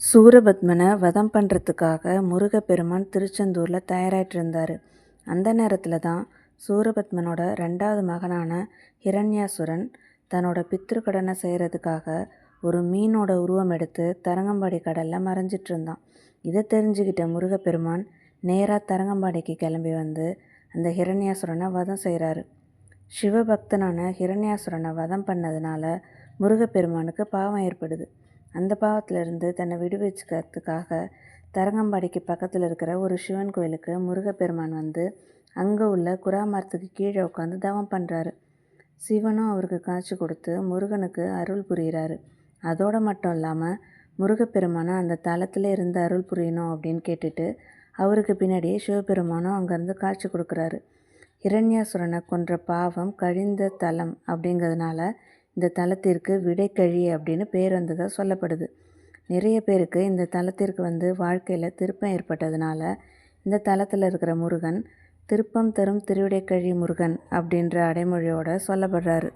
சூரபத்மனை வதம் பண்ணுறதுக்காக முருகப்பெருமான் திருச்செந்தூரில் தயாராகிட்டு இருந்தார். அந்த நேரத்தில் தான் சூரபத்மனோட 2வது மகனான ஹிரண்யாசுரன் தன்னோட பித்ருக்கடனை செய்கிறதுக்காக ஒரு மீனோட உருவம் எடுத்து தரங்கம்பாடி கடலில் மறைஞ்சிட்டு இருந்தான். இதை தெரிஞ்சுக்கிட்ட முருகப்பெருமான் நேராக தரங்கம்பாடிக்கு கிளம்பி வந்து அந்த ஹிரண்யாசுரனை வதம் செய்கிறாரு. சிவபக்தனான ஹிரண்யாசுரனை வதம் பண்ணதுனால முருகப்பெருமானுக்கு பாவம் ஏற்படுது. அந்த பாவத்திலிருந்து தன்னை விடுவிச்சுக்கிறதுக்காக தரங்கம்பாடிக்கு பக்கத்தில் இருக்கிற ஒரு சிவன் கோயிலுக்கு முருகப்பெருமான் வந்து அங்கே உள்ள குராமரத்துக்கு கீழே உட்காந்து தவம் பண்ணுறாரு. சிவனும் அவருக்கு காட்சி கொடுத்து முருகனுக்கு அருள் புரிகிறாரு. அதோடு மட்டும் இல்லாமல் முருகப்பெருமானை அந்த தலத்தில் இருந்து அருள் புரியணும் அப்படின்னு கேட்டுட்டு அவருக்கு பின்னாடியே சிவபெருமானும் அங்கேருந்து காட்சி கொடுக்குறாரு. ஹிரண்யாசுரனை கொன்ற பாவம் கழிந்த தலம் அப்படிங்கிறதுனால இந்த தலத்திற்கு விடைக்கழி அப்படின்னு பேர் வந்ததாக சொல்லப்படுது. நிறைய பேருக்கு இந்த தலத்திற்கு வந்து வாழ்க்கையில் திருப்பம் ஏற்பட்டதுனால இந்த தலத்தில் இருக்கிற முருகன் திருப்பம் தரும் திருவிடைக்கழி முருகன் அப்படின்ற அடைமொழியோடு சொல்லப்படுறாரு.